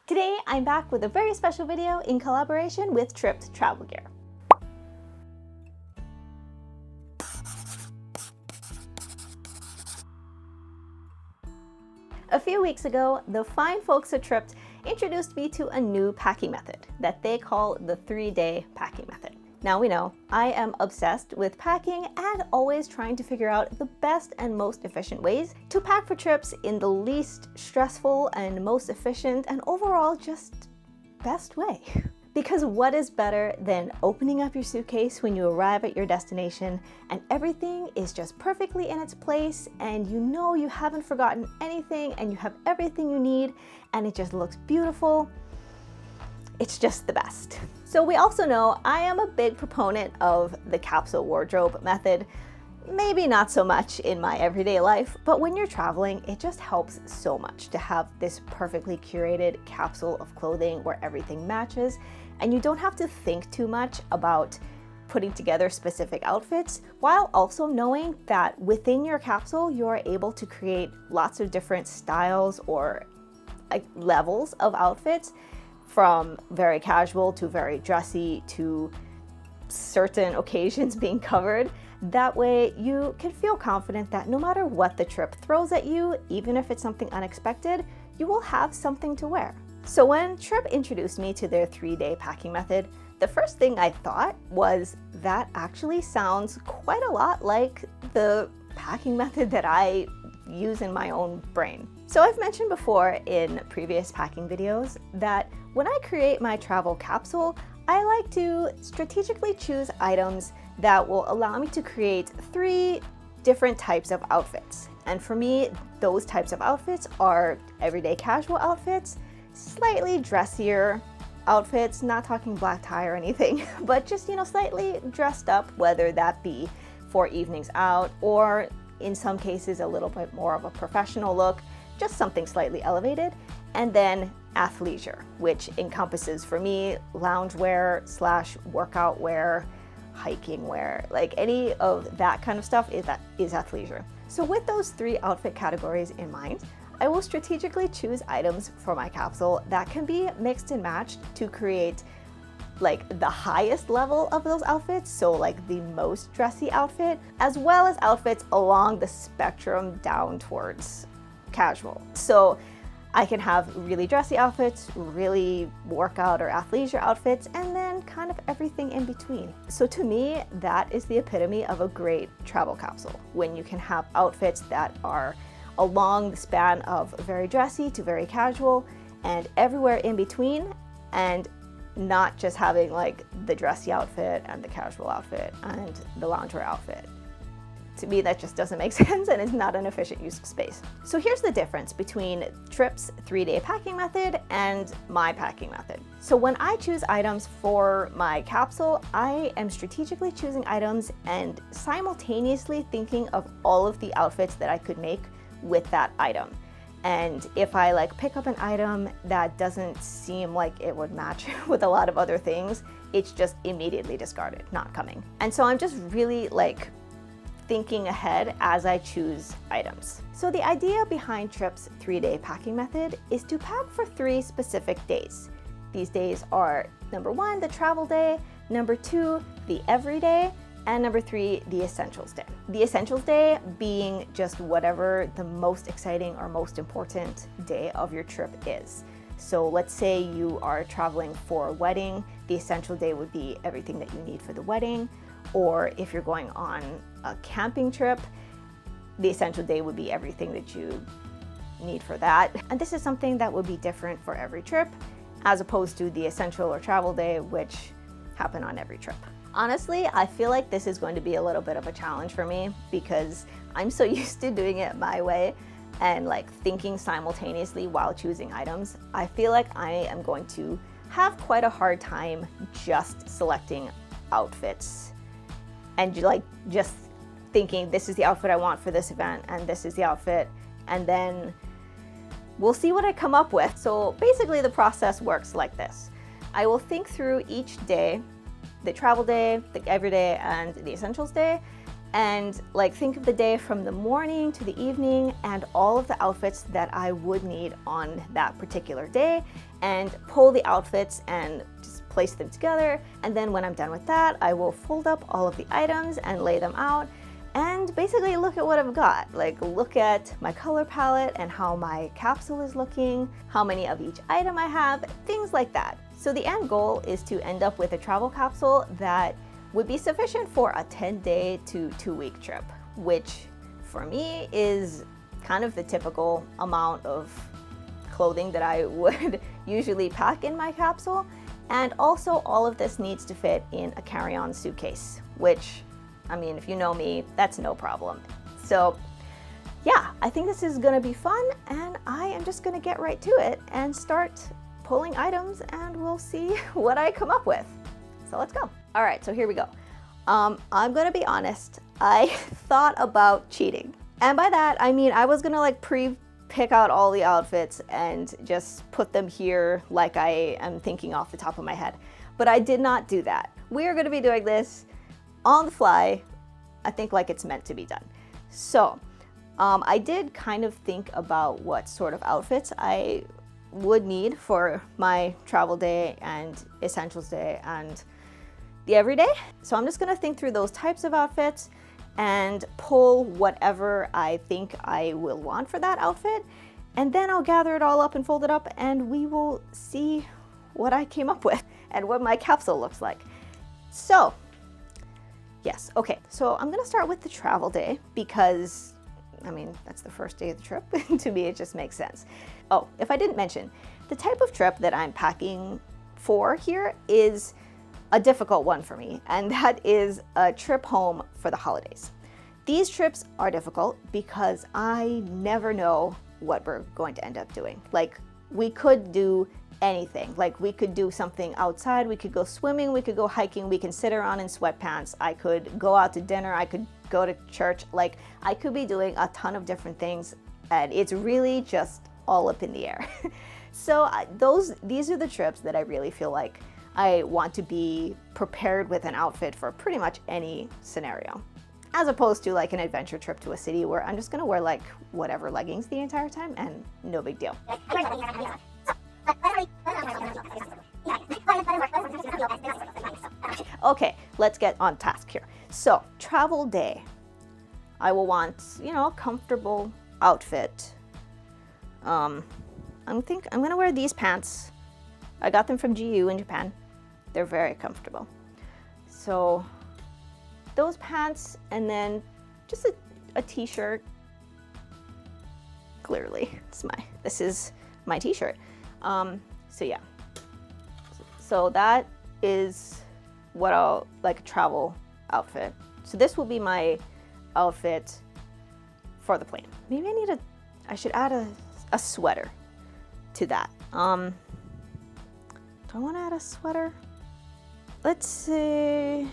Today, I'm back with a very special video in collaboration with Tripped Travel Gear. A few weeks ago, the fine folks at Tripped introduced me to a new packing method that they call the 3-day packing method. Now we know I am obsessed with packing and always trying to figure out the best and most efficient ways to pack for trips in the least stressful and most efficient and overall just best way. Because what is better than opening up your suitcase when you arrive at your destination and everything is just perfectly in its place and you know you haven't forgotten anything and you have everything you need and it just looks beautiful. It's just the best. So we also know I am a big proponent of the capsule wardrobe method. Maybe not so much in my everyday life, but when you're traveling, it just helps so much to have this perfectly curated capsule of clothing where everything matches and you don't have to think too much about putting together specific outfits, while also knowing that within your capsule, you're able to create lots of different styles or levels of outfits, from very casual to very dressy to certain occasions being covered. That way you can feel confident that no matter what the trip throws at you, even if it's something unexpected, you will have something to wear. So when Tripp introduced me to their 3-day packing method, the first thing I thought was that actually sounds quite a lot like the packing method that I use in my own brain. So I've mentioned before in previous packing videos that when I create my travel capsule, I like to strategically choose items that will allow me to create 3 different types of outfits. And for me, those types of outfits are everyday casual outfits, slightly dressier outfits, not talking black tie or anything, but just, slightly dressed up, whether that be for evenings out or in some cases a little bit more of a professional look, just something slightly elevated. And then athleisure, which encompasses for me loungewear / workout wear, hiking wear, like any of that kind of stuff is athleisure. So with those 3 outfit categories in mind, I will strategically choose items for my capsule that can be mixed and matched to create like the highest level of those outfits, so like the most dressy outfit, as well as outfits along the spectrum down towards casual. So I can have really dressy outfits, really workout or athleisure outfits, and then kind of everything in between. So to me, that is the epitome of a great travel capsule, when you can have outfits that are along the span of very dressy to very casual and everywhere in between, and not just having like the dressy outfit and the casual outfit and the loungewear outfit. To me, that just doesn't make sense and it's not an efficient use of space. So here's the difference between Tripp's 3-day packing method and my packing method. So when I choose items for my capsule, I am strategically choosing items and simultaneously thinking of all of the outfits that I could make with that item. And if I pick up an item that doesn't seem like it would match with a lot of other things, it's just immediately discarded, not coming. And so I'm just really thinking ahead as I choose items. So the idea behind Tripp's 3-day packing method is to pack for 3 specific days. These days are number 1, the travel day, number 2, the everyday, and number 3, the essentials day. The essentials day being just whatever the most exciting or most important day of your trip is. So let's say you are traveling for a wedding, the essential day would be everything that you need for the wedding. Or if you're going on a camping trip, the essential day would be everything that you need for that. And this is something that would be different for every trip, as opposed to the essential or travel day, which happen on every trip. Honestly, I feel like this is going to be a little bit of a challenge for me because I'm so used to doing it my way and thinking simultaneously while choosing items. I feel like I am going to have quite a hard time just selecting outfits and just thinking this is the outfit I want for this event and this is the outfit, and then we'll see what I come up with. So basically the process works like this. I will think through each day, the travel day, the everyday, and the essentials day, and like think of the day from the morning to the evening and all of the outfits that I would need on that particular day, and pull the outfits and just place them together. And then when I'm done with that, I will fold up all of the items and lay them out and basically look at what I've got. Like look at my color palette and how my capsule is looking, how many of each item I have, things like that. So the end goal is to end up with a travel capsule that would be sufficient for a 10-day to 2-week trip, which for me is kind of the typical amount of clothing that I would usually pack in my capsule. And also all of this needs to fit in a carry-on suitcase, which, I mean, if you know me, that's no problem. So yeah, I think this is gonna be fun, and I am just gonna get right to it and start pulling items, and we'll see what I come up with. So let's go. All right, so here we go. I'm gonna be honest, I thought about cheating. And by that, I mean I was gonna like pick out all the outfits and just put them here like I am thinking off the top of my head. But I did not do that. We are gonna be doing this on the fly, I think like it's meant to be done. So I did kind of think about what sort of outfits I would need for my travel day and essentials day and the everyday. So I'm just gonna think through those types of outfits and pull whatever I think I will want for that outfit, and then I'll gather it all up and fold it up, and we will see what I came up with and what my capsule looks like. So yes, okay, so I'm gonna start with the travel day because I mean, that's the first day of the trip. To me, it just makes sense. Oh, if I didn't mention, the type of trip that I'm packing for here is a difficult one for me, and that is a trip home for the holidays. These trips are difficult because I never know what we're going to end up doing. Like, we could do anything. Like, we could do something outside, we could go swimming, we could go hiking, we can sit around in sweatpants, I could go out to dinner, I could go to church. Like, I could be doing a ton of different things, and it's really just all up in the air. So these are the trips that I really feel like I want to be prepared with an outfit for pretty much any scenario, as opposed to like an adventure trip to a city where I'm just gonna wear like whatever leggings the entire time and no big deal. Okay, let's get on task here. So, travel day. I will want, you know, a comfortable outfit. I'm gonna wear these pants. I got them from GU in Japan. They're very comfortable. So, those pants, and then just a t-shirt. Clearly, this is my t-shirt. So yeah. So that is what I'll, like a travel outfit. So this will be my outfit for the plane. Maybe I should add a sweater to that. Do I want to add a sweater? Let's see.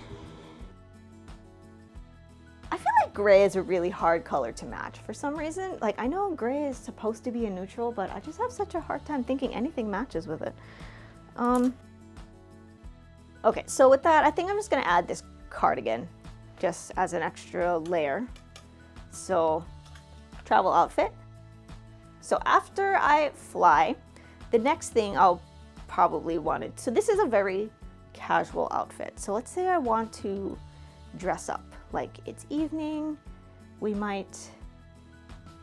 I feel like gray is a really hard color to match for some reason. Like, I know gray is supposed to be a neutral, but I just have such a hard time thinking anything matches with it. Okay, so with that, I think I'm just gonna add this cardigan just as an extra layer. So, travel outfit. So after I fly, the next thing I'll probably want it. So this is a very casual outfit. So let's say I want to dress up. Like, it's evening, we might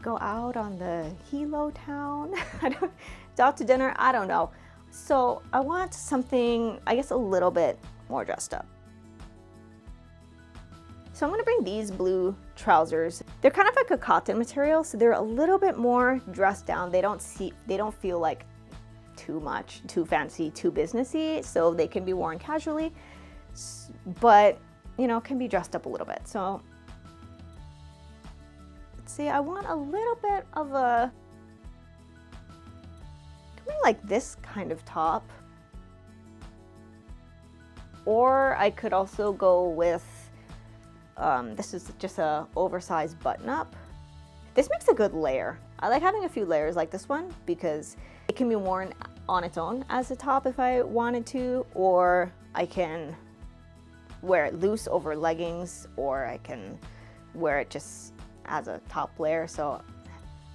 go out on the Hilo town, out to dinner, I don't know. So I want something, I guess, a little bit more dressed up. So I'm gonna bring these blue trousers. They're kind of like a cotton material, so they're a little bit more dressed down. They don't feel like too much, too fancy, too businessy, so they can be worn casually, but you know, can be dressed up a little bit. So let's see, I want a little bit of a, like this kind of top. Or I could also go with, this is just a oversized button up. This makes a good layer. I like having a few layers like this one because it can be worn on its own as a top if I wanted to, or I can wear it loose over leggings, or I can wear it just as a top layer. So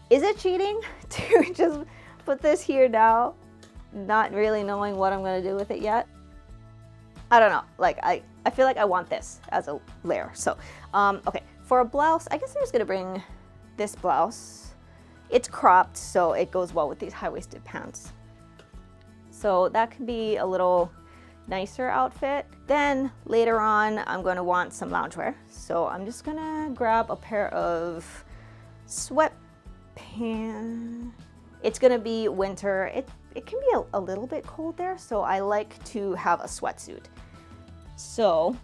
is it cheating to just put this here now, not really knowing what I'm gonna do with it yet? I don't know, like I feel like I want this as a layer. So, okay, for a blouse, I guess I'm just gonna bring this blouse. It's cropped, so it goes well with these high-waisted pants. So that could be a little nicer outfit. Then later on, I'm gonna want some loungewear. So I'm just gonna grab a pair of sweatpants. It's gonna be winter. It can be a little bit cold there, so I like to have a sweatsuit. So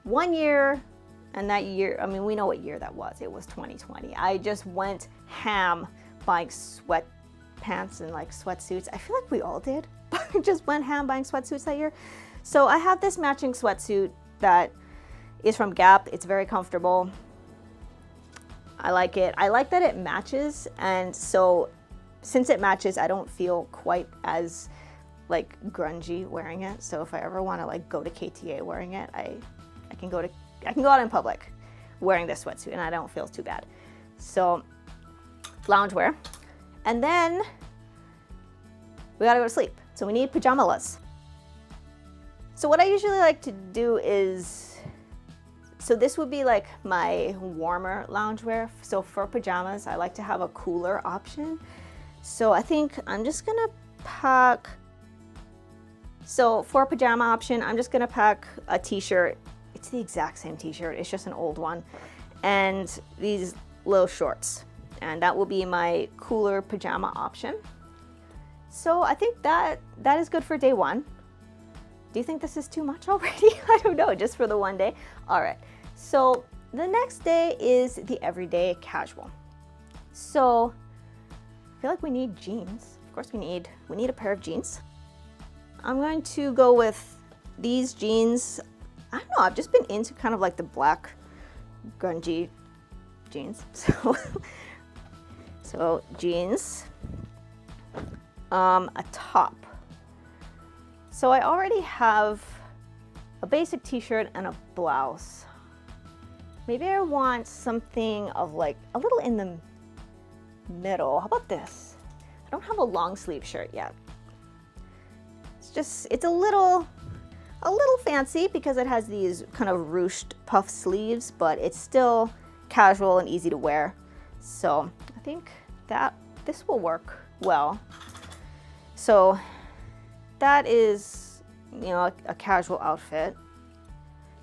1 year, and that year, I mean, we know what year that was. It was 2020. I just went ham buying sweatpants and like sweatsuits. I feel like we all did. Just went ham buying sweatsuits that year. So I have this matching sweatsuit that is from Gap. It's very comfortable. I like it. I like that it matches, and so since it matches, I don't feel quite as like grungy wearing it. So if I ever want to like go to KTA wearing it, I can go out in public wearing this sweatsuit and I don't feel too bad. So loungewear, and then we gotta go to sleep. So we need pajamas. So what I usually like to do is, so this would be like my warmer loungewear. So for pajamas, I like to have a cooler option. So I think I'm just gonna pack, so for a pajama option, I'm just gonna pack a t-shirt. It's the exact same t-shirt, it's just an old one. And these little shorts. And that will be my cooler pajama option. So I think that is good for day one. Do you think this is too much already? I don't know, just for the one day. All right, so the next day is the everyday casual. So I feel like we need jeans. Of course we need a pair of jeans. I'm going to go with these jeans. I don't know, I've just been into kind of like the black grungy jeans. So jeans, a top. So I already have a basic t-shirt and a blouse. Maybe I want something of like a little in the middle. How about this? I don't have a long sleeve shirt yet. It's a little fancy because it has these kind of ruched puff sleeves, but it's still casual and easy to wear. So I think that this will work well. So that is, you know, a casual outfit.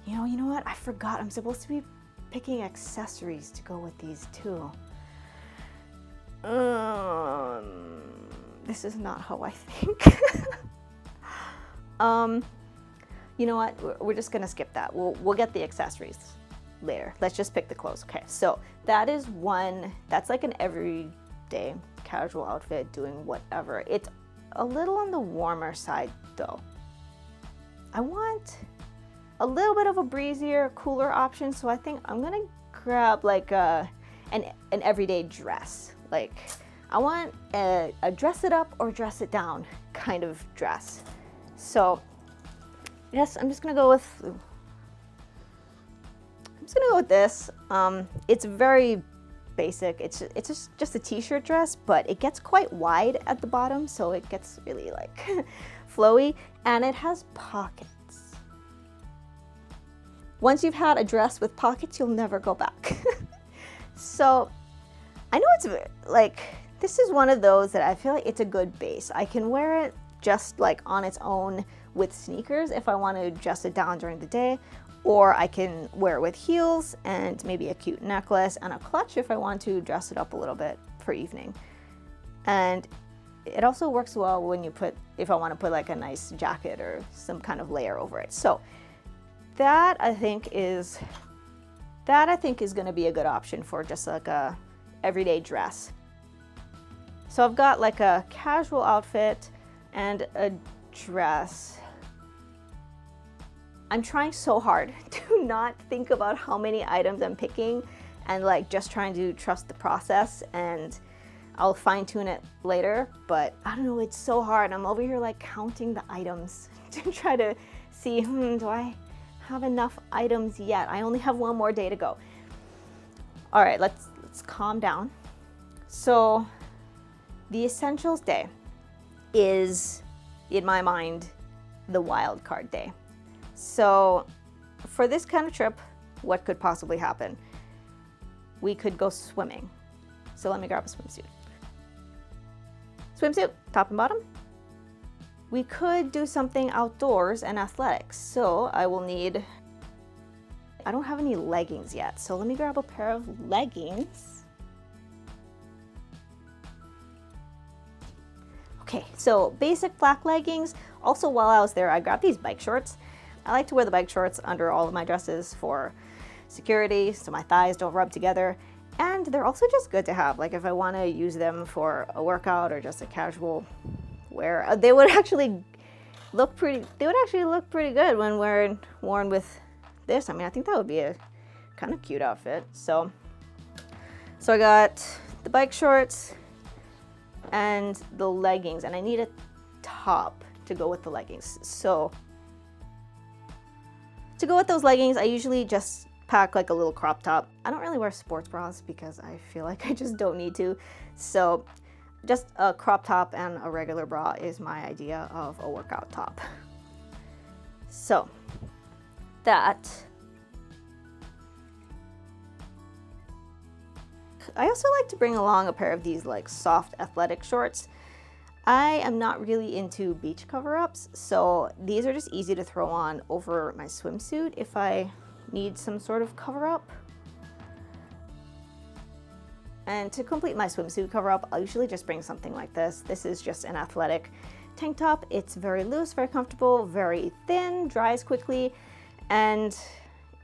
You know what? I forgot. I'm supposed to be picking accessories to go with these too. This is not how I think. You know what? We're just gonna skip that. We'll get the accessories later. Let's just pick the clothes. Okay, so that is one. That's like an everyday casual outfit, doing whatever. It's a little on the warmer side though. I want a little bit of a breezier, cooler option, so I think I'm gonna grab like an everyday dress. Like I want a dress it up or dress it down kind of dress. So yes, I'm just gonna go with this. It's very basic. It's just a t-shirt dress, but it gets quite wide at the bottom, so it gets really like flowy, and it has pockets. Once you've had a dress with pockets, you'll never go back. So I know it's like, this is one of those that I feel like it's a good base. I can wear it just like on its own with sneakers if I want to dress it down during the day, or I can wear it with heels and maybe a cute necklace and a clutch if I want to dress it up a little bit for evening. And it also works well when if I want to put like a nice jacket or some kind of layer over it. So that I think is going to be a good option for just like a everyday dress. So I've got like a casual outfit and a dress. I'm trying so hard to not think about how many items I'm picking and like just trying to trust the process, and I'll fine tune it later, but I don't know, it's so hard. I'm over here like counting the items to try to see, do I have enough items yet. I only have one more day to go. All right, let's calm down. So the essentials day is, in my mind, the wild card day. So for this kind of trip, what could possibly happen? We could go swimming. So let me grab a swimsuit. Swimsuit, top and bottom. We could do something outdoors and athletics. So I will need, I don't have any leggings yet. So let me grab a pair of leggings. Okay, so basic black leggings. Also, while I was there, I grabbed these bike shorts. I like to wear the bike shorts under all of my dresses for security, so my thighs don't rub together. And they're also just good to have, like if I want to use them for a workout or just a casual wear. They would actually look pretty good when worn with this. I mean, I think that would be a kind of cute outfit. So I got the bike shorts and the leggings, and I need a top to go with the leggings. So to go with those leggings, I usually just pack like a little crop top. I don't really wear sports bras because I feel like I just don't need to. So just a crop top and a regular bra is my idea of a workout top. So that. I also like to bring along a pair of these like soft athletic shorts. I am not really into beach cover-ups, so these are just easy to throw on over my swimsuit if I need some sort of cover-up. And to complete my swimsuit cover-up, I'll usually just bring something like this. This is just an athletic tank top. It's very loose, very comfortable, very thin, dries quickly, and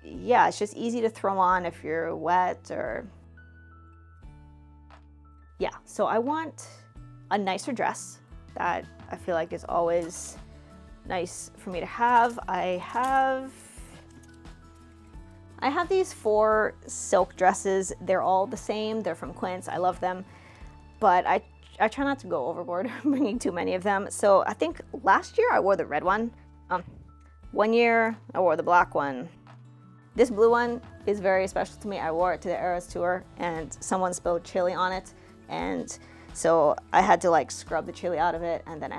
yeah, it's just easy to throw on if you're wet or... Yeah, so I want a nicer dress that I feel like is always nice for me to have. I have these 4 silk dresses. They're all the same. They're from Quince. I love them, but I try not to go overboard bringing too many of them. So I think last year I wore the red one. One year I wore the black one. This blue one is very special to me. I wore it to the Eras tour and someone spilled chili on it. And so I had to like scrub the chili out of it, and then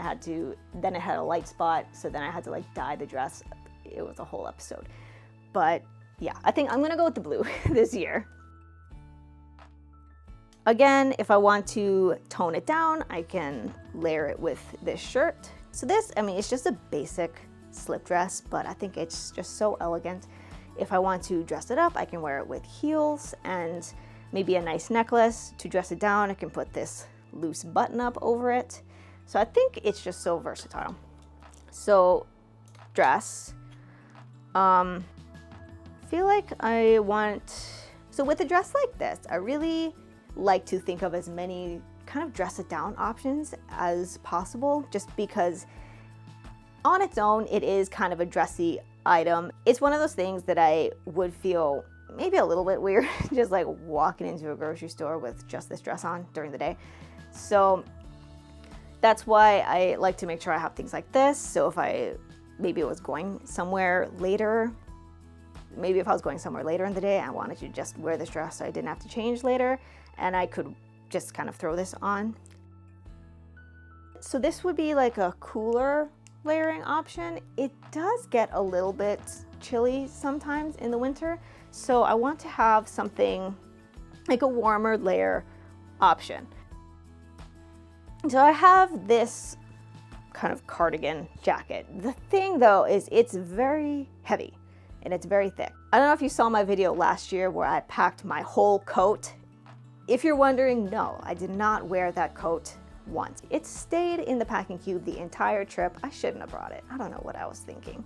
then it had a light spot, so then I had to like dye the dress. It was a whole episode. But yeah, I think I'm gonna go with the blue this year. Again, if I want to tone it down, I can layer it with this shirt. So this, I mean, it's just a basic slip dress, but I think it's just so elegant. If I want to dress it up, I can wear it with heels and maybe a nice necklace. To dress it down, I can put this loose button up over it. So I think it's just so versatile. So dress, feel like I want, so with a dress like this, I really like to think of as many kind of dress it down options as possible, just because on its own, it is kind of a dressy item. It's one of those things that I would feel maybe a little bit weird just like walking into a grocery store with just this dress on during the day. So that's why I like to make sure I have things like this. So if I was going somewhere later, maybe if I was going somewhere later in the day, I wanted to just wear this dress so I didn't have to change later, and I could just kind of throw this on. So this would be like a cooler layering option. It does get a little bit chilly sometimes in the winter, so I want to have something like a warmer layer option. So I have this kind of cardigan jacket. The thing though is it's very heavy and it's very thick. I don't know if you saw my video last year where I packed my whole coat. If you're wondering, no, I did not wear that coat once. It stayed in the packing cube the entire trip. I shouldn't have brought it. I don't know what I was thinking.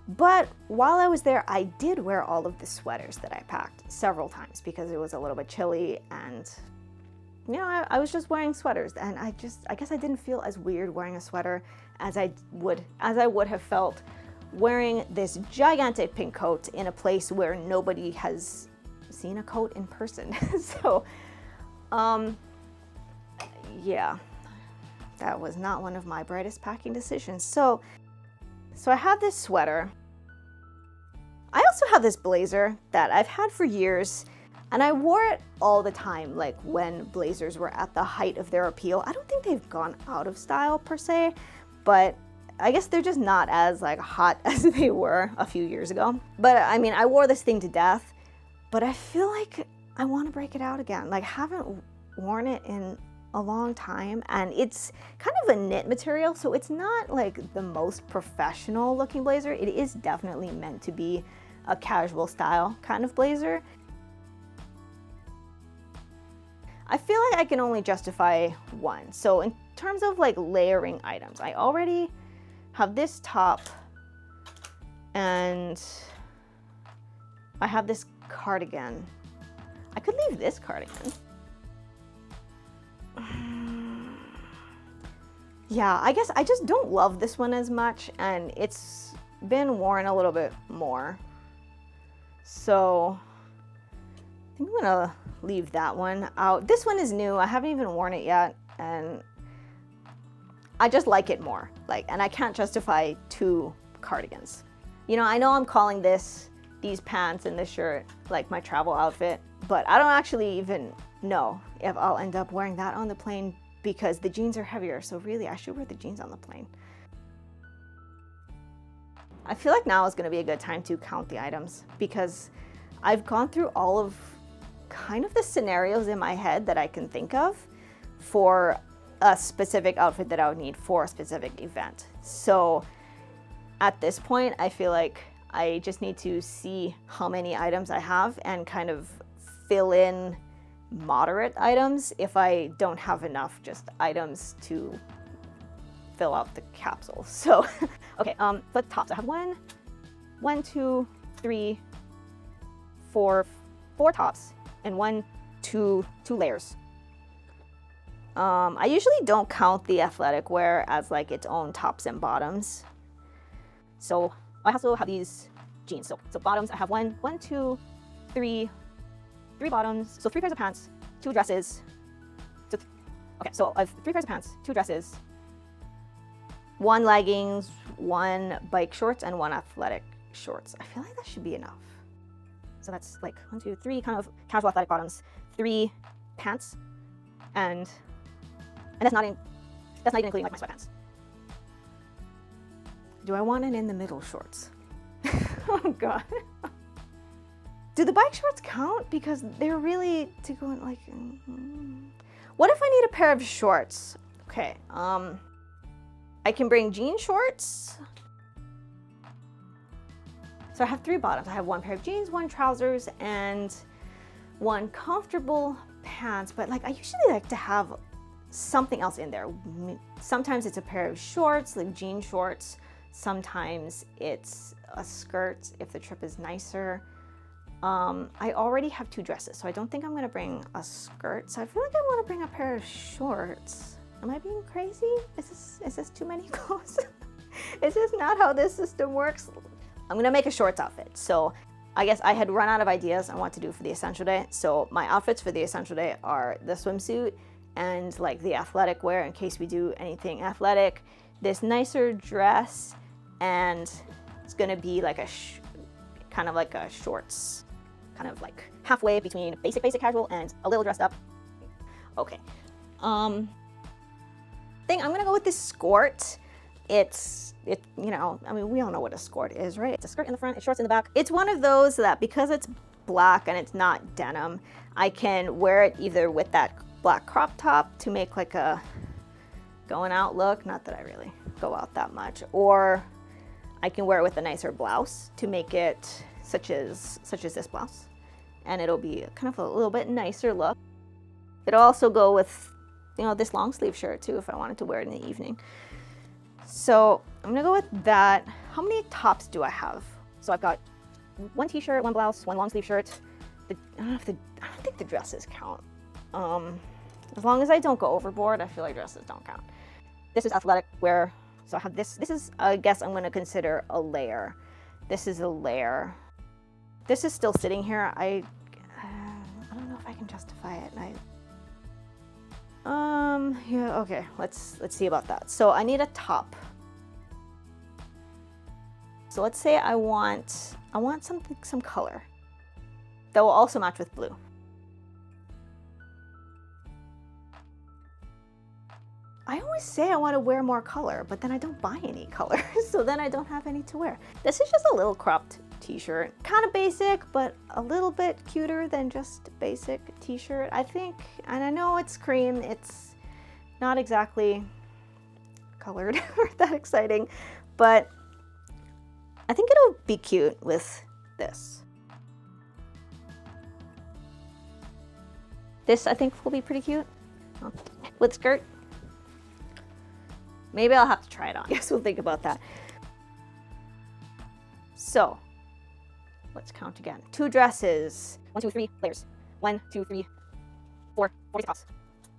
But while I was there, I did wear all of the sweaters that I packed several times because it was a little bit chilly, and you know, I was just wearing sweaters, and I guess I didn't feel as weird wearing a sweater as I would have felt wearing this gigantic pink coat in a place where nobody has seen a coat in person. So, yeah, that was not one of my brightest packing decisions. So I have this sweater. also have this blazer that I've had for years, and I wore it all the time, like when blazers were at the height of their appeal. I don't think they've gone out of style per se, but I guess they're just not as like hot as they were a few years ago. But I mean, I wore this thing to death, but I feel like I want to break it out again. Like, haven't worn it in a long time, and it's kind of a knit material, so it's not like the most professional looking blazer. It is definitely meant to be a casual style kind of blazer. I feel like I can only justify one. So in terms of like layering items, I already have this top, and I have this cardigan. I could leave this cardigan. Yeah, I guess I just don't love this one as much, and it's been worn a little bit more. So I think I'm gonna leave that one out. This one is new. I haven't even worn it yet, and I just like it more. Like, and I can't justify two cardigans. You know, I know I'm calling these pants and this shirt like my travel outfit, but I don't actually even know if I'll end up wearing that on the plane, because the jeans are heavier. So really, I should wear the jeans on the plane. I feel like now is going to be a good time to count the items, because I've gone through all of kind of the scenarios in my head that I can think of for a specific outfit that I would need for a specific event. So at this point, I feel like I just need to see how many items I have and kind of fill in moderate items if I don't have enough just items to fill out the capsule. So, okay, for the tops, I have one, two, three, four tops, and two layers. I usually don't count the athletic wear as like its own tops and bottoms. So I also have these jeans. So bottoms, I have one, two, three bottoms. So 3 pairs of pants, 2 dresses. So I have 3 pairs of pants, 2 dresses, 1 leggings, 1 bike shorts, and 1 athletic shorts. I feel like that should be enough. So that's like 1, 2, 3 kind of casual athletic bottoms, 3 pants, and that's not even including like my sweatpants. Do I want an in the middle shorts? Oh God. Do the bike shorts count? Because they're really to go in like. What if I need a pair of shorts? Okay. I can bring jean shorts. So I have 3 bottoms. I have 1 pair of jeans, 1 trousers, and 1 comfortable pants. But like, I usually like to have something else in there. Sometimes it's a pair of shorts, like jean shorts. Sometimes it's a skirt if the trip is nicer. I already have 2 dresses, so I don't think I'm gonna bring a skirt. So I feel like I want to bring a pair of shorts. Am I being crazy? Is this too many clothes? Is this not how this system works? I'm gonna make a shorts outfit. So I guess I had run out of ideas on what to do for the essential day. So my outfits for the essential day are the swimsuit and like the athletic wear in case we do anything athletic, this nicer dress, and it's gonna be like kind of like a shorts, kind of like halfway between basic casual and a little dressed up. Okay. I'm gonna go with this skirt. You know, I mean, we all know what a skirt is, right? It's a skirt in the front, it's shorts in the back. It's one of those that because it's black and it's not denim, I can wear it either with that black crop top to make like a going out look, not that I really go out that much, or I can wear it with a nicer blouse to make it such as this blouse, and it'll be kind of a little bit nicer look. It'll also go with, you know, this long sleeve shirt too if I wanted to wear it in the evening. So I'm gonna go with that. How many tops do I have? So I've got 1 t-shirt, 1 blouse, 1 long sleeve shirt. I don't think the dresses count. As long as I don't go overboard, I feel like dresses don't count. This is athletic wear. So I have this. This is, I guess I'm gonna consider a layer. This is a layer. This is still sitting here. I don't know if I can justify it. Yeah, okay, let's see about that. So I need a top. So let's say I want some color that will also match with blue. I always say I want to wear more color, but then I don't buy any color, so then I don't have any to wear. This is just a little cropped t-shirt. Kind of basic, but a little bit cuter than just basic t-shirt, I think. And I know it's cream, it's not exactly colored or that exciting, but I think it'll be cute with this. This I think will be pretty cute with skirt. Maybe I'll have to try it on. Yes, we'll think about that. So, let's count again. 2 dresses. 1, 2, 3 layers. 1, 2, 3, 4 basic tops.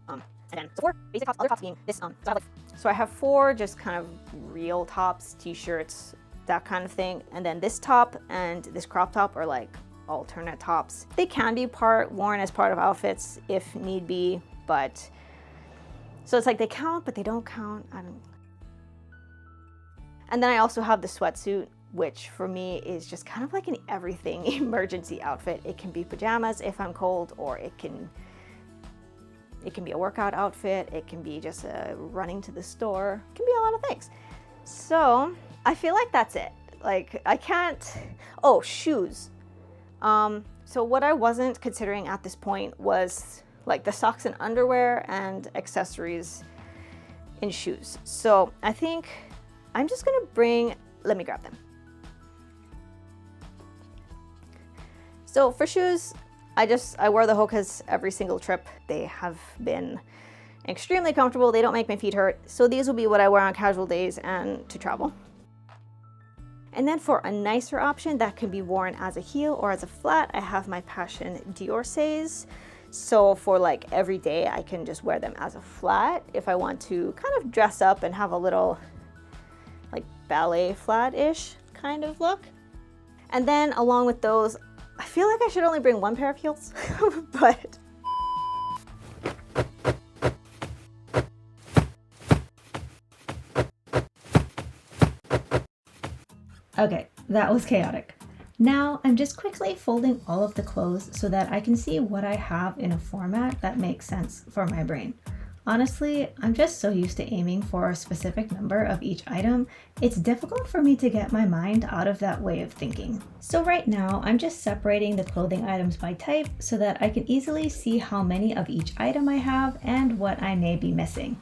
And then so 4 basic tops. Other tops being this. So I have 4 just kind of real tops, t-shirts, that kind of thing. And then this top and this crop top are like alternate tops. They can be worn as part of outfits if need be, but. So it's like they count, but they don't count. And then I also have the sweatsuit, which for me is just kind of like an everything emergency outfit. It can be pajamas if I'm cold, or it can be a workout outfit. It can be just running to the store. It can be a lot of things. So I feel like that's it. Like I can't, oh, shoes. So what I wasn't considering at this point was like the socks and underwear and accessories in shoes. So I think I'm just gonna let me grab them. So for shoes, I wear the Hokas every single trip. They have been extremely comfortable. They don't make my feet hurt. So these will be what I wear on casual days and to travel. And then for a nicer option that can be worn as a heel or as a flat, I have my Passion Diorcés. So for like every day, I can just wear them as a flat if I want to kind of dress up and have a little like ballet flat-ish kind of look. And then along with those, I feel like I should only bring 1 pair of heels, but. Okay, that was chaotic. Now I'm just quickly folding all of the clothes so that I can see what I have in a format that makes sense for my brain. Honestly, I'm just so used to aiming for a specific number of each item, it's difficult for me to get my mind out of that way of thinking. So right now, I'm just separating the clothing items by type so that I can easily see how many of each item I have and what I may be missing.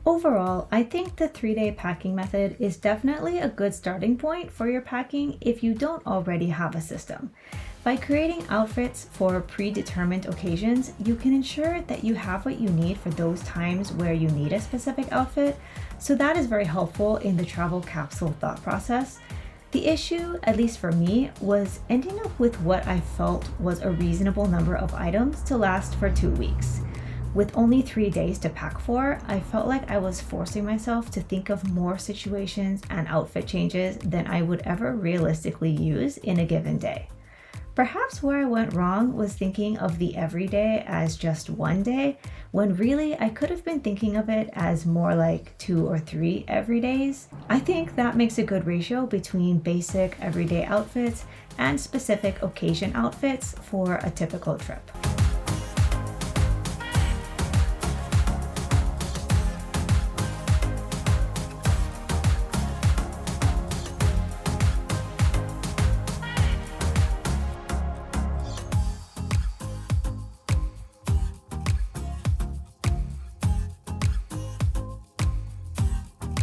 Overall, I think the 3-day packing method is definitely a good starting point for your packing if you don't already have a system. By creating outfits for predetermined occasions, you can ensure that you have what you need for those times where you need a specific outfit, so that is very helpful in the travel capsule thought process. The issue, at least for me, was ending up with what I felt was a reasonable number of items to last for 2 weeks. With only 3 days to pack for, I felt like I was forcing myself to think of more situations and outfit changes than I would ever realistically use in a given day. Perhaps where I went wrong was thinking of the everyday as just one day, when really I could have been thinking of it as more like 2 or 3 everydays. I think that makes a good ratio between basic everyday outfits and specific occasion outfits for a typical trip.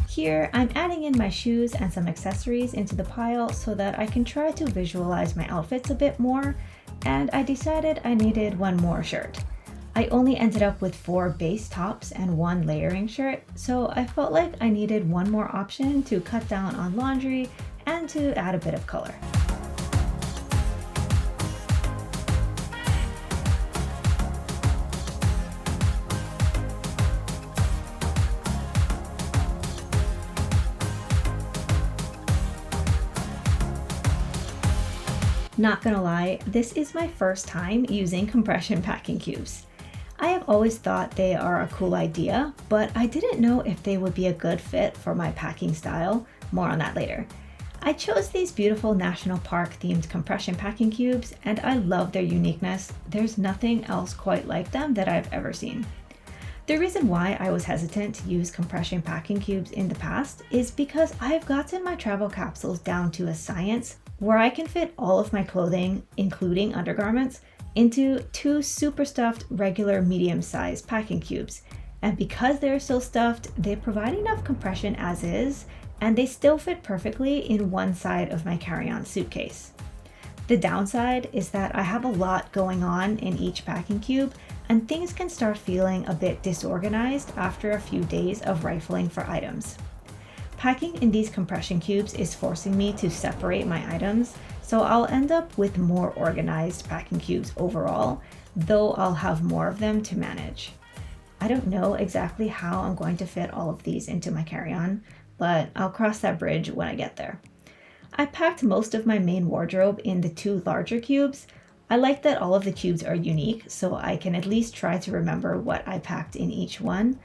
Here, I'm adding in my shoes and some accessories into the pile so that I can try to visualize my outfits a bit more, and I decided I needed one more shirt. I only ended up with 4 base tops and 1 layering shirt, so I felt like I needed one more option to cut down on laundry and to add a bit of color. Not gonna lie, this is my first time using compression packing cubes. I have always thought they are a cool idea, but I didn't know if they would be a good fit for my packing style. More on that later. I chose these beautiful national park themed compression packing cubes, and I love their uniqueness. There's nothing else quite like them that I've ever seen. The reason why I was hesitant to use compression packing cubes in the past is because I've gotten my travel capsules down to a science where I can fit all of my clothing, including undergarments, into 2 super stuffed regular medium-sized packing cubes. And because they're still stuffed, they provide enough compression as is, and they still fit perfectly in one side of my carry-on suitcase. The downside is that I have a lot going on in each packing cube, and things can start feeling a bit disorganized after a few days of rifling for items. Packing in these compression cubes is forcing me to separate my items, so I'll end up with more organized packing cubes overall, though I'll have more of them to manage. I don't know exactly how I'm going to fit all of these into my carry-on, but I'll cross that bridge when I get there. I packed most of my main wardrobe in the 2 larger cubes. I like that all of the cubes are unique, so I can at least try to remember what I packed in each one.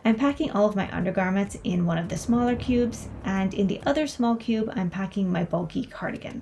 I'm packing all of my undergarments in one of the smaller cubes, and in the other small cube, I'm packing my bulky cardigan.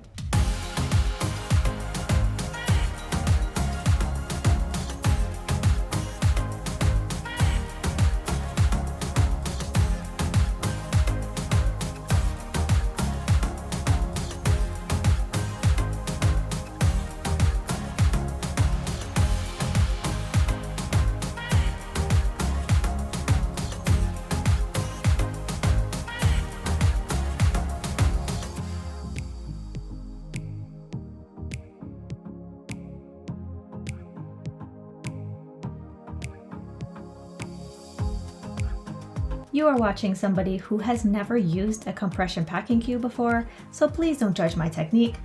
You are watching somebody who has never used a compression packing cube before, so please don't judge my technique.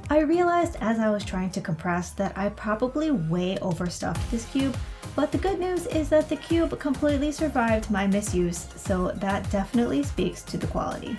I realized as I was trying to compress that I probably way overstuffed this cube, but the good news is that the cube completely survived my misuse, so that definitely speaks to the quality.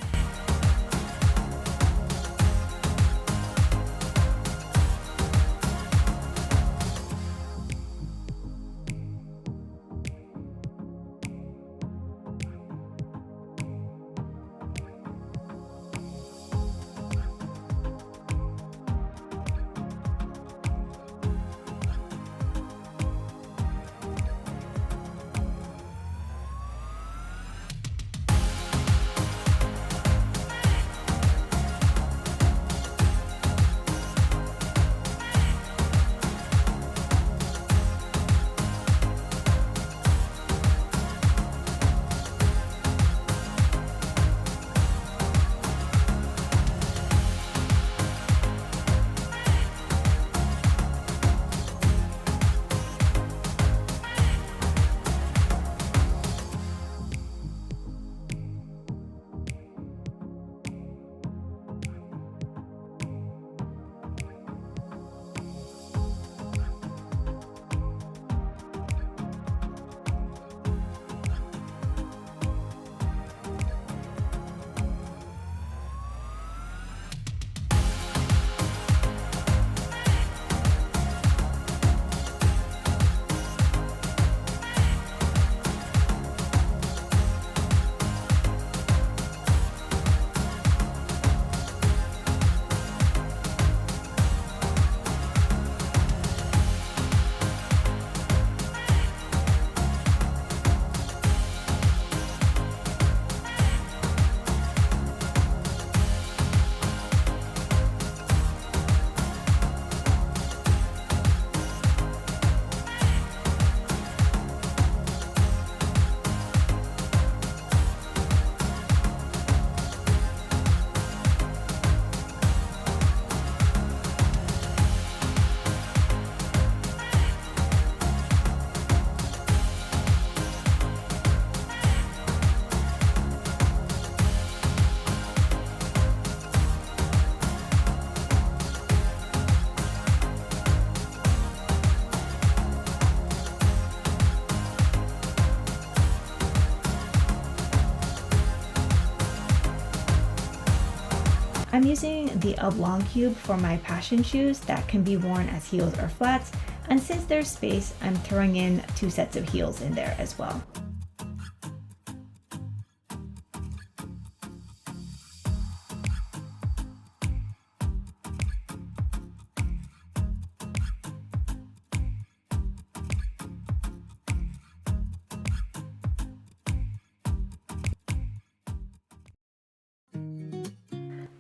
I'm using the oblong cube for my passion shoes that can be worn as heels or flats, and since there's space, I'm throwing in 2 sets of heels in there as well.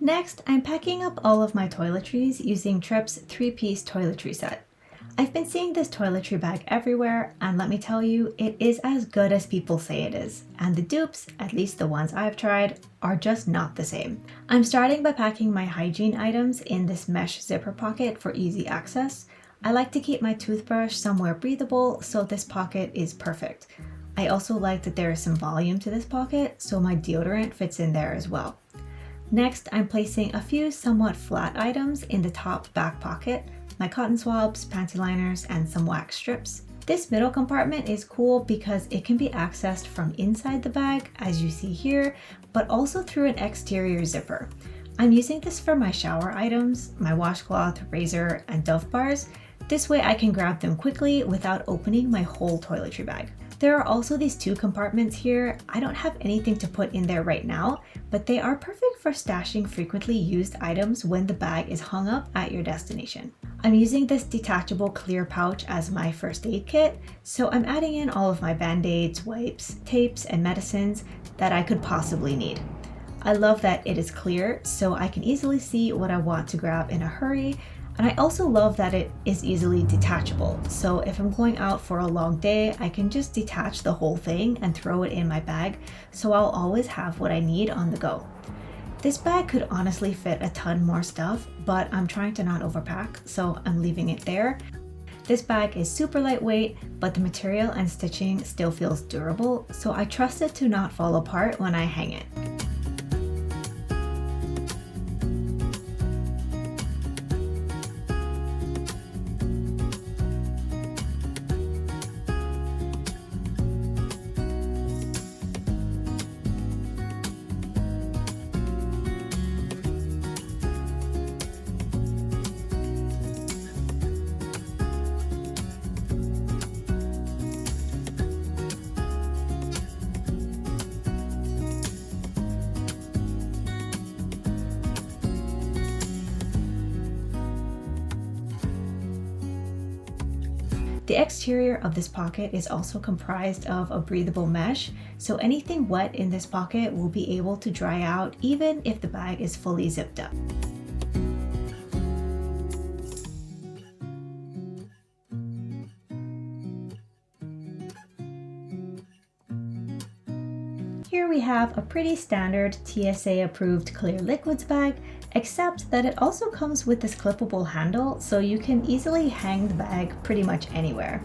Next, I'm packing up all of my toiletries using Trip's 3-piece toiletry set. I've been seeing this toiletry bag everywhere, and let me tell you, it is as good as people say it is. And the dupes, at least the ones I've tried, are just not the same. I'm starting by packing my hygiene items in this mesh zipper pocket for easy access. I like to keep my toothbrush somewhere breathable, so this pocket is perfect. I also like that there is some volume to this pocket, so my deodorant fits in there as well. Next, I'm placing a few somewhat flat items in the top back pocket, my cotton swabs, panty liners, and some wax strips. This middle compartment is cool because it can be accessed from inside the bag, as you see here, but also through an exterior zipper. I'm using this for my shower items, my washcloth, razor, and Dove bars. This way I can grab them quickly without opening my whole toiletry bag. There are also these 2 compartments here. I don't have anything to put in there right now, but they are perfect for stashing frequently used items when the bag is hung up at your destination. I'm using this detachable clear pouch as my first aid kit, so I'm adding in all of my band-aids, wipes, tapes, and medicines that I could possibly need. I love that it is clear, so I can easily see what I want to grab in a hurry. And I also love that it is easily detachable. So if I'm going out for a long day, I can just detach the whole thing and throw it in my bag, so I'll always have what I need on the go. This bag could honestly fit a ton more stuff, but I'm trying to not overpack, so I'm leaving it there. This bag is super lightweight, but the material and stitching still feels durable, so I trust it to not fall apart when I hang it. The exterior of this pocket is also comprised of a breathable mesh, so anything wet in this pocket will be able to dry out even if the bag is fully zipped up. Here we have a pretty standard TSA approved clear liquids bag, except that it also comes with this clippable handle, so you can easily hang the bag pretty much anywhere.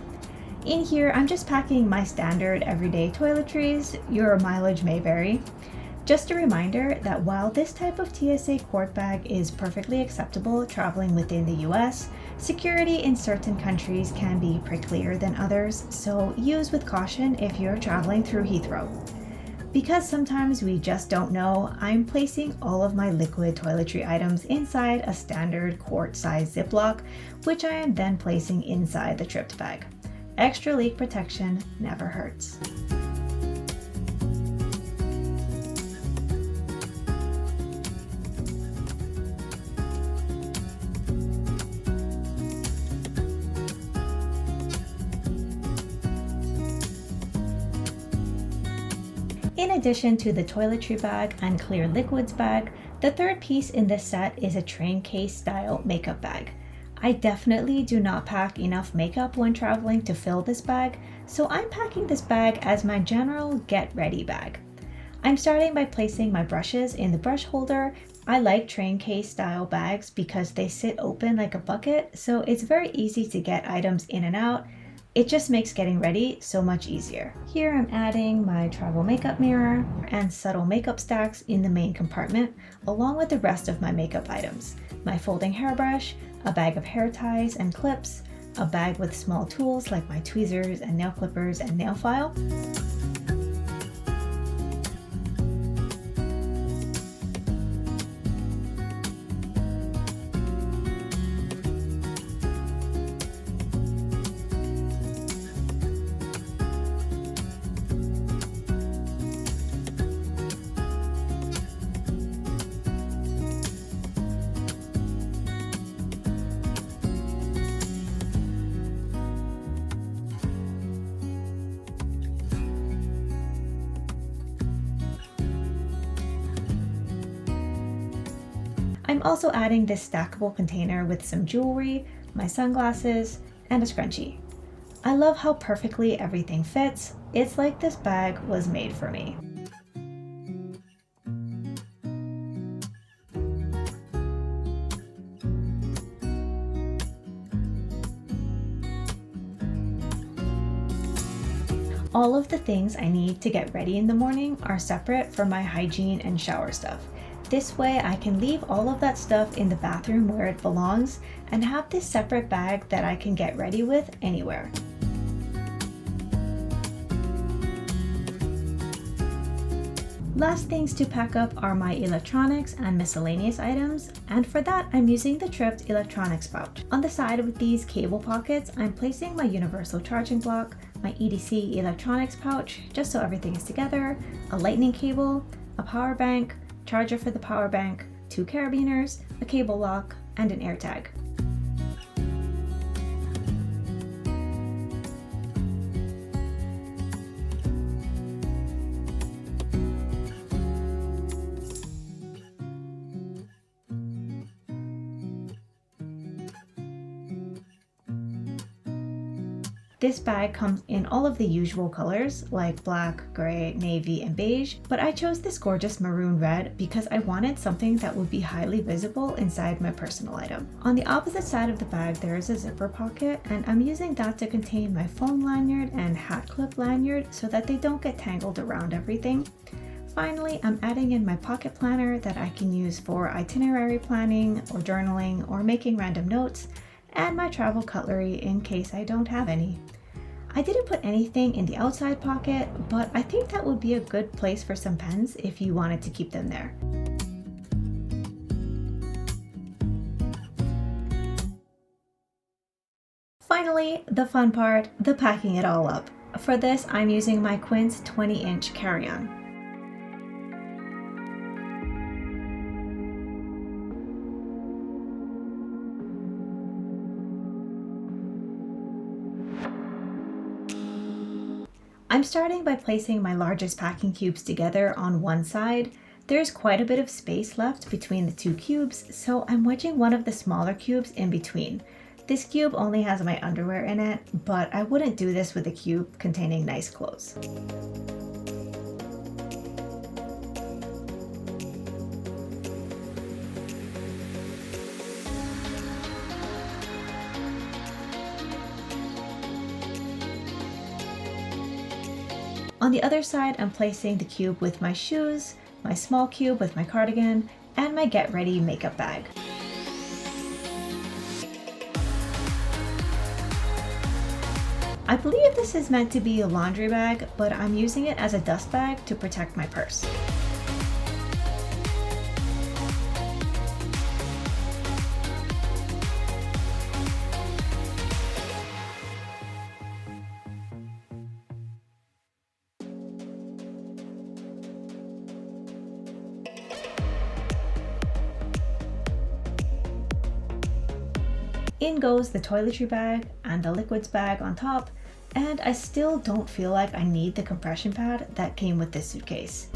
In here, I'm just packing my standard everyday toiletries. Your mileage may vary. Just a reminder that while this type of TSA quart bag is perfectly acceptable traveling within the US, security in certain countries can be pricklier than others, so use with caution if you're traveling through Heathrow. Because sometimes we just don't know, I'm placing all of my liquid toiletry items inside a standard quart-size Ziploc, which I am then placing inside the tripped bag. Extra leak protection never hurts. In addition to the toiletry bag and clear liquids bag, the third piece in this set is a train case style makeup bag. I definitely do not pack enough makeup when traveling to fill this bag, so I'm packing this bag as my general get ready bag. I'm starting by placing my brushes in the brush holder. I like train case style bags because they sit open like a bucket, so it's very easy to get items in and out. It just makes getting ready so much easier. Here I'm adding my travel makeup mirror and subtle makeup stacks in the main compartment, along with the rest of my makeup items. My folding hairbrush, a bag of hair ties and clips, a bag with small tools like my tweezers and nail clippers and nail file. also adding this stackable container with some jewelry, my sunglasses, and a scrunchie. I love how perfectly everything fits. It's like this bag was made for me. All of the things I need to get ready in the morning are separate from my hygiene and shower stuff. This way I can leave all of that stuff in the bathroom where it belongs and have this separate bag that I can get ready with anywhere. Last things to pack up are my electronics and miscellaneous items, and for that I'm using the Tripped electronics pouch. On the side of these cable pockets, I'm placing my universal charging block, my EDC electronics pouch, just so everything is together, a lightning cable, a power bank, charger for the power bank, 2 carabiners, a cable lock, and an air tag. This bag comes in all of the usual colors like black, gray, navy, and beige, but I chose this gorgeous maroon red because I wanted something that would be highly visible inside my personal item. On the opposite side of the bag there is a zipper pocket, and I'm using that to contain my phone lanyard and hat clip lanyard so that they don't get tangled around everything. Finally, I'm adding in my pocket planner that I can use for itinerary planning or journaling or making random notes, and my travel cutlery in case I don't have any. I didn't put anything in the outside pocket, but I think that would be a good place for some pens if you wanted to keep them there. Finally, the fun part, the packing it all up. For this, I'm using my Quince 20-inch carry-on. I'm starting by placing my largest packing cubes together on one side. There's quite a bit of space left between the 2 cubes, so I'm wedging one of the smaller cubes in between. This cube only has my underwear in it, but I wouldn't do this with a cube containing nice clothes. On the other side, I'm placing the cube with my shoes, my small cube with my cardigan, and my Get Ready makeup bag. I believe this is meant to be a laundry bag, but I'm using it as a dust bag to protect my purse. In goes the toiletry bag and the liquids bag on top, and I still don't feel like I need the compression pad that came with this suitcase.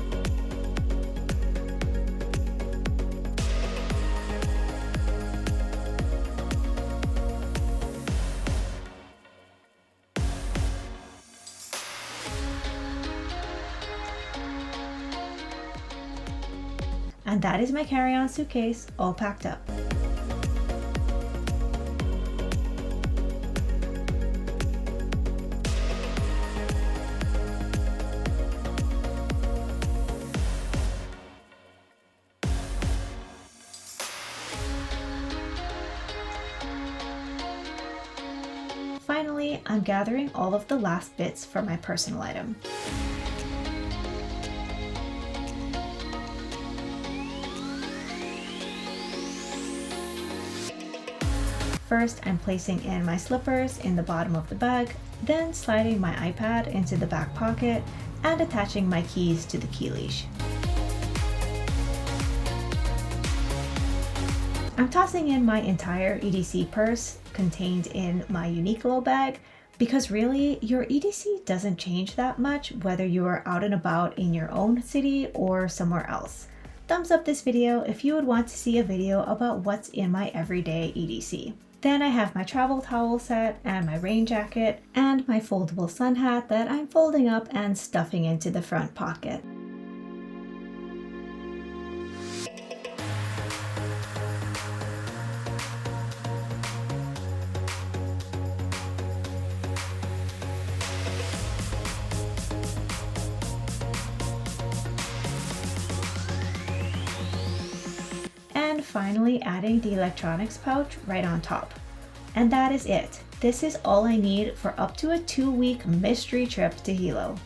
And that is my carry-on suitcase all packed up. Finally, I'm gathering all of the last bits for my personal item. First, I'm placing in my slippers in the bottom of the bag, then sliding my iPad into the back pocket and attaching my keys to the key leash. I'm tossing in my entire EDC purse contained in my Uniqlo bag because really your EDC doesn't change that much whether you are out and about in your own city or somewhere else. Thumbs up this video if you would want to see a video about what's in my everyday EDC. Then I have my travel towel set and my rain jacket and my foldable sun hat that I'm folding up and stuffing into the front pocket. And finally adding the electronics pouch right on top. And that is it. This is all I need for up to a 2-week mystery trip to Hilo.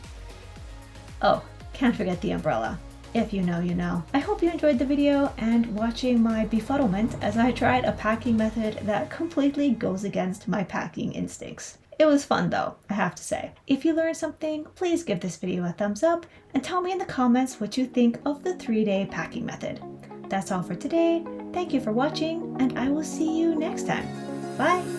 Oh, can't forget the umbrella. If you know, you know. I hope you enjoyed the video and watching my befuddlement as I tried a packing method that completely goes against my packing instincts. It was fun though, I have to say. If you learned something, please give this video a thumbs up and tell me in the comments what you think of the 3-day packing method. That's all for today. Thank you for watching, and I will see you next time. Bye!